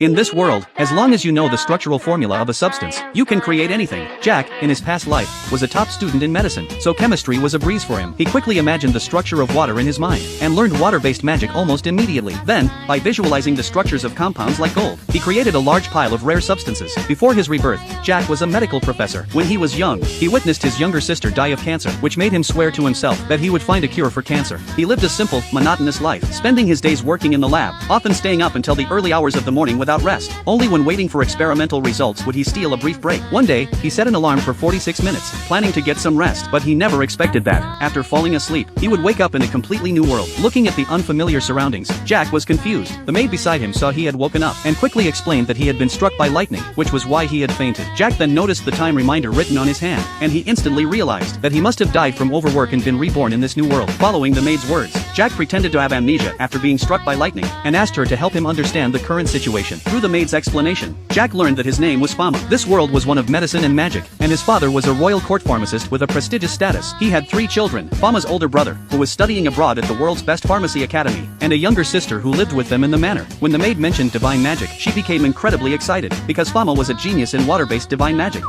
In this world, as long as you know the structural formula of a substance, you can create anything. Jack, in his past life, was a top student in medicine, so chemistry was a breeze for him. He quickly imagined the structure of water in his mind, and learned water-based magic almost immediately. Then, by visualizing the structures of compounds like gold, he created a large pile of rare substances. Before his rebirth, Jack was a medical professor. When he was young, he witnessed his younger sister die of cancer, which made him swear to himself that he would find a cure for cancer. He lived a simple, monotonous life, spending his days working in the lab, often staying up until the early hours of the morning without rest. Only when waiting for experimental results would he steal a brief break. One day, he set an alarm for 46 minutes, planning to get some rest, but he never expected that, after falling asleep, he would wake up in a completely new world. Looking at the unfamiliar surroundings, Jack was confused. The maid beside him saw he had woken up, and quickly explained that he had been struck by lightning, which was why he had fainted. Jack then noticed the time reminder written on his hand, and he instantly realized that he must have died from overwork and been reborn in this new world. Following the maid's words, Jack pretended to have amnesia after being struck by lightning, and asked her to help him understand the current situation. Through the maid's explanation, Jack learned that his name was Fama. This world was one of medicine and magic, and his father was a royal court pharmacist with a prestigious status. He had 3 children: Fama's older brother, who was studying abroad at the world's best pharmacy academy, and a younger sister who lived with them in the manor. When the maid mentioned divine magic, she became incredibly excited, because Fama was a genius in water-based divine magic.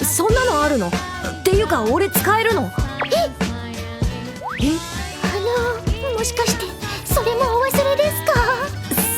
そんなのあるのっていうか俺使えるのもしかしてそれもお忘れですか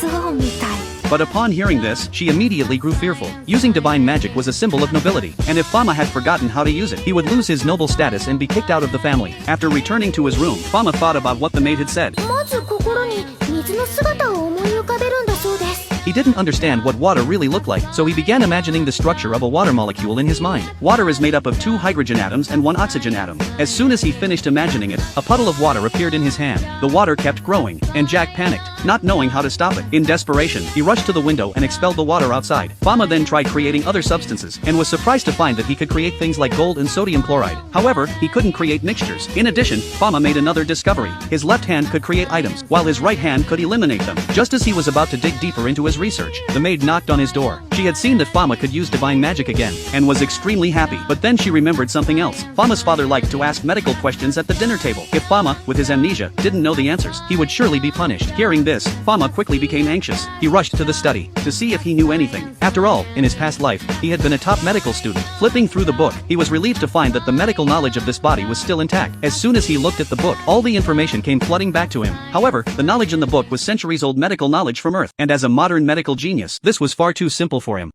そうみたい But upon hearing this, she immediately grew fearful. Using divine magic was a symbol of nobility, and if Fama had forgotten how to use it, he would lose his noble status and be kicked out of the family. After returning to his room, Fama thought about what the maid had said. まず心に水の姿を思い浮かべるんだそうです He didn't understand what water really looked like, so he began imagining the structure of a water molecule in his mind. Water is made up of 2 hydrogen atoms and 1 oxygen atom. As soon as he finished imagining it, a puddle of water appeared in his hand. The water kept growing, and Jack panicked, not knowing how to stop it. In desperation, he rushed to the window and expelled the water outside. Fama then tried creating other substances, and was surprised to find that he could create things like gold and sodium chloride. However, he couldn't create mixtures. In addition, Fama made another discovery. His left hand could create items, while his right hand could eliminate them. Just as he was about to dig deeper into his research, the maid knocked on his door. She had seen that Fama could use divine magic again, and was extremely happy. But then she remembered something else. Fama's father liked to ask medical questions at the dinner table. If Fama, with his amnesia, didn't know the answers, he would surely be punished. Hearing this, Fama quickly became anxious. He rushed to the study, to see if he knew anything. After all, in his past life, he had been a top medical student. Flipping through the book, he was relieved to find that the medical knowledge of this body was still intact. As soon as he looked at the book, all the information came flooding back to him. However, the knowledge in the book was centuries-old medical knowledge from Earth, and as a modern medical genius, this was far too simple for him.